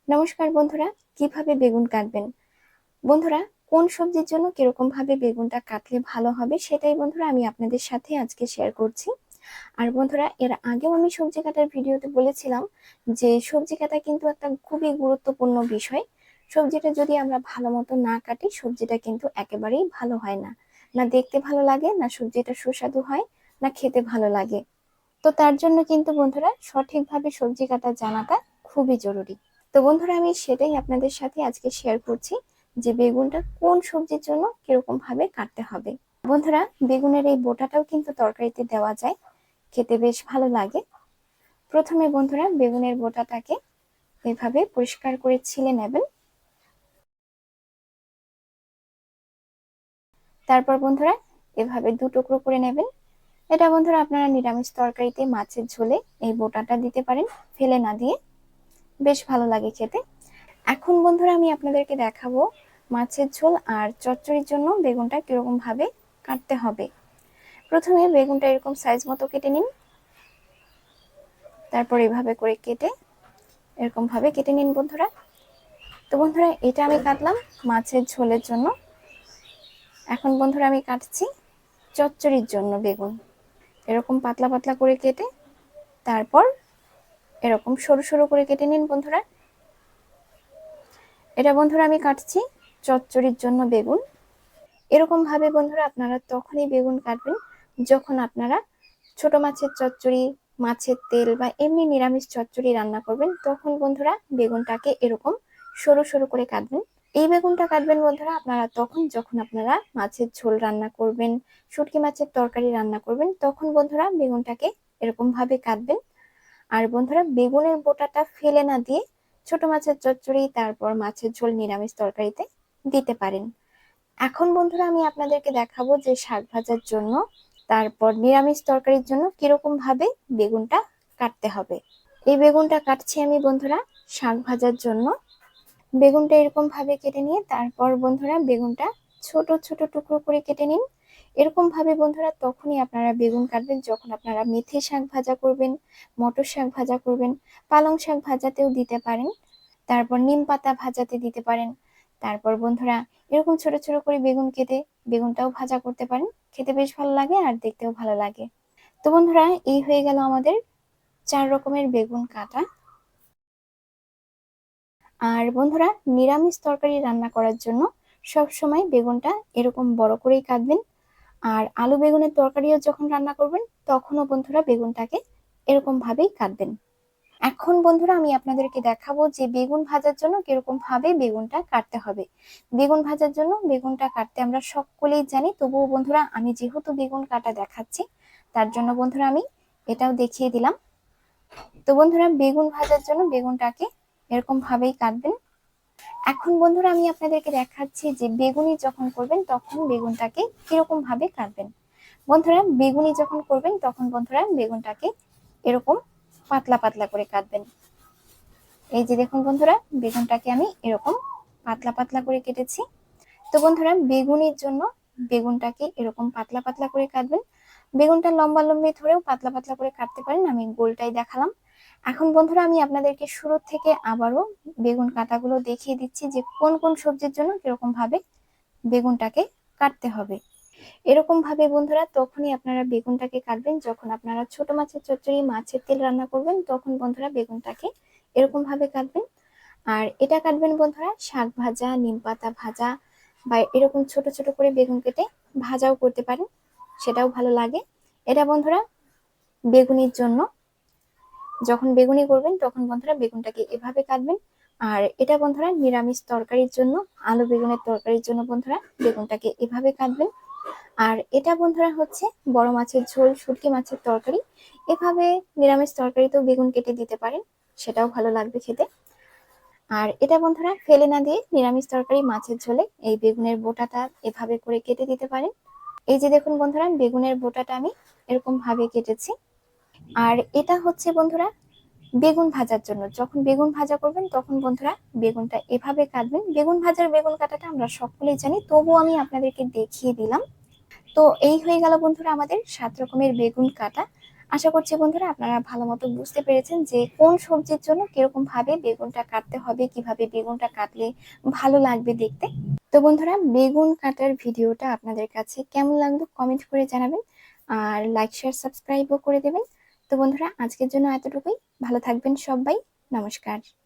নমস্কার বন্ধুরা, কিভাবে বেগুন কাটবেন? বন্ধুরা, কোন সবজির জন্য কিরকম ভাবে বেগুনটা কাটলে ভালো হবে সেটাই বন্ধুরা আমি আপনাদের সাথে আজকে শেয়ার করছি। আর বন্ধুরা, এর আগেও আমি সবজি কাটার ভিডিওতে বলেছিলাম যে সবজি কাটা কিন্তু একটা খুবই গুরুত্বপূর্ণ বিষয়। সবজিটা যদি আমরা ভালো মতো না কাটি, সবজিটা কিন্তু একেবারেই ভালো হয় না। না দেখতে ভালো লাগে, না সবজিটা সুস্বাদু হয়, না খেতে ভালো লাগে। তো তার জন্য কিন্তু বন্ধুরা সঠিকভাবে সবজি কাটা জানাটা খুবই জরুরি। তো বন্ধুরা, আমি সেটাই আপনাদের সাথে আজকে শেয়ার করছি যে বেগুনটা কোন সবজির জন্য কিরকম ভাবে কাটতে হবে। বন্ধুরা, বেগুনের এই বোটাটাও কিন্তু তরকারিতে দেওয়া যায়, খেতে বেশ ভালো লাগে। প্রথমে বন্ধুরা বেগুনের বোটাটাকে এভাবে পরিষ্কার করে ছিলে নেবেন। তারপর বন্ধুরা এভাবে দু টুকরো করে নেবেন। এটা বন্ধুরা আপনারা নিরামিষ তরকারিতে, মাছের ঝোলে এই বোটাটা দিতে পারেন, ফেলে না দিয়ে। বেশ ভালো লাগে খেতে। এখন বন্ধুরা আমি আপনাদেরকে দেখাবো মাছের ঝোল আর চচ্চড়ির জন্য বেগুনটা কিরকম ভাবে কাটতে হবে। প্রথমে বেগুনটা এরকম সাইজ মতো কেটে নিন। তারপর এভাবে করে কেটে এরকম ভাবে কেটে নিন বন্ধুরা। তো বন্ধুরা, এটা আমি কাটলাম মাছের ঝোলের জন্য। এখন বন্ধুরা আমি কাটছি চচ্চড়ির জন্য বেগুন। এরকম পাতলা পাতলা করে কেটে তারপর এরকম সরু সরু করে কেটে নিন বন্ধুরা। এটা বন্ধুরা আমি কাটছি চচ্চড়ির জন্য বেগুন। এরকম ভাবে বন্ধুরা আপনারা তখনই বেগুন কাটবেন যখন আপনারা ছোট মাছের চচ্চড়ি, মাছের তেল বা এমনি নিরামিষ চচ্চড়ি রান্না করবেন, তখন বন্ধুরা বেগুনটাকে এরকম সরু সরু করে কাটবেন। এই বেগুনটা কাটবেন বন্ধুরা আপনারা তখন যখন আপনারা মাছের ঝোল রান্না করবেন, শুটকি মাছের তরকারি রান্না করবেন, তখন বন্ধুরা বেগুনটাকে এরকম ভাবে কাটবেন। আর বন্ধুরা বেগুনের বোটাটা ফেলে না দিয়ে ছোট মাছের চচ্চড়ি, তারপর মাছের ঝোল, নিরামিষ তরকারিতে দিতে পারেন। এখন বন্ধুরা আমি আপনাদেরকে দেখাবো যে শাক ভাজার জন্য, তারপর নিরামিষ তরকারির জন্য কিরকম ভাবে বেগুনটা কাটতে হবে। এই বেগুনটা কাটছি আমি বন্ধুরা শাক ভাজার জন্য। বেগুনটা এরকম ভাবে কেটে নিয়ে তারপর বন্ধুরা বেগুনটা ছোট ছোট টুকরো করে কেটে নিন। এরকম ভাবে বন্ধুরা তখনই আপনারা বেগুন কাটবেন যখন আপনারা মেথি শাক ভাজা করবেন, মটর শাক ভাজা করবেন, পালং শাক ভাজাতেও দিতে পারেন, তারপর নিম পাতা ভাজাতে দিতে পারেন। তারপর বন্ধুরা এরকম ছোট ছোট করে বেগুন কেটে বেগুনটাও ভাজা করতে পারেন, খেতে বেশ ভালো লাগে আর দেখতেও ভালো লাগে। তো বন্ধুরা, এই হয়ে গেল আমাদের 4 রকমের বেগুন কাটা। আর বন্ধুরা নিরামিষ তরকারি রান্না করার জন্য সব সময় বেগুনটা এরকম বড় করেই কাটবেন। আর আলু বেগুনের তরকারিও যখন রান্না করবেন তখনও বন্ধুরা বেগুনটাকে এরকম ভাবেই কাটবেন। এখন বন্ধুরা আমি আপনাদেরকে দেখাবো যে বেগুন ভাজার জন্য কিরকম ভাবে বেগুনটা কাটতে হবে। বেগুন ভাজার জন্য বেগুনটা কাটতে আমরা সকলেই জানি, তবুও বন্ধুরা আমি যেহেতু বেগুন কাটা দেখাচ্ছি তার জন্য বন্ধুরা আমি এটাও দেখিয়ে দিলাম। তো বন্ধুরা বেগুন ভাজার জন্য বেগুনটাকে এরকম ভাবেই কাটবেন। এখন বন্ধুরা আমি আপনাদেরকে দেখাচ্ছি যে বেগুনি যখন করবেন তখন বেগুনটাকে কিরকম ভাবে কাটবেন। বন্ধুরা বেগুনি যখন করবেন তখন বন্ধুরা বেগুনটাকে এরকম পাতলা পাতলা করে কাটবেন। এই যে দেখুন বন্ধুরা, বেগুনটাকে আমি এরকম পাতলা পাতলা করে কেটেছি। তো বন্ধুরা বেগুনির জন্য বেগুনটাকে এরকম পাতলা পাতলা করে কাটবেন। বেগুনটা লম্বা লম্বি ধরেও পাতলা পাতলা করে কাটতে পারেন, আমি গোলটাই দেখালাম। এখন বন্ধুরা আমি আপনাদেরকে শুরু থেকে আবারও বেগুন কাটাগুলো দেখিয়ে দিচ্ছি যে কোন কোন সবজির জন্য কিরকম ভাবে বেগুনটাকে কাটতে হবে। এরকম ভাবে বন্ধুরা তখনই আপনারা বেগুনটাকে কাটবেন যখন আপনারা ছোট মাছের চচ্চড়ি, মাছের তেল রান্না করবেন, তখন বন্ধুরা বেগুনটাকে এরকম ভাবে কাটবেন। আর এটা কাটবেন বন্ধুরা শাক ভাজা, নিম পাতা ভাজা বা এরকম ছোট ছোট করে বেগুন কেটে ভাজাও করতে পারেন, সেটাও ভালো লাগে। এটা বন্ধুরা বেগুনির জন্য, যখন বেগুনি করবেন তখন বন্ধুরা বেগুনটাকে এভাবে কাটবেন। আর এটা বন্ধুরা নিরামিষ তরকারির জন্য, আলু বেগুনের তরকারির জন্য বন্ধুরা বেগুনটাকে এভাবে কাটবেন। আর এটা বন্ধুরা হচ্ছে বড় মাছের ঝোল, শুটকি মাছের তরকারি, এভাবে নিরামিষ তরকারিতেও বেগুন কেটে দিতে পারেন, সেটাও ভালো লাগবে খেতে। আর এটা বন্ধুরা ফেলে না দিয়ে নিরামিষ তরকারি, মাছের ঝোলে এই বেগুনের বোটাটা এভাবে করে কেটে দিতে পারেন। এই যে দেখুন বন্ধুরা বেগুনের বোটাটা আমি এরকম ভাবে কেটেছি। আর এটা হচ্ছে বন্ধুরা বেগুন ভাজার জন্য, যখন বেগুন ভাজা করবেন তখন বন্ধুরা বেগুনটা এভাবে কাটবেন। বেগুন ভাজার বেগুন কাটাটা আমরা সকলেই জানি, তবুও আমি আপনাদেরকে দেখিয়ে দিলাম। তো এই হয়ে গেল বন্ধুরা আমাদের 7 রকমের বেগুন কাটা। আশা করছি বন্ধুরা আপনারা ভালো মতো বুঝতে পেরেছেন যে কোন সবজির জন্য কিরকম ভাবে বেগুনটা কাটতে হবে, কিভাবে বেগুনটা কাটলে ভালো লাগবে দেখতে। তো বন্ধুরা, বেগুন কাটার ভিডিওটা আপনাদের কাছে কেমন লাগলো কমেন্ট করে জানাবেন, আর লাইক শেয়ার সাবস্ক্রাইবও করে দেবেন। তো বন্ধুরা, আজকের জন্য এতটুকুই। ভালো থাকবেন সবাই। নমস্কার।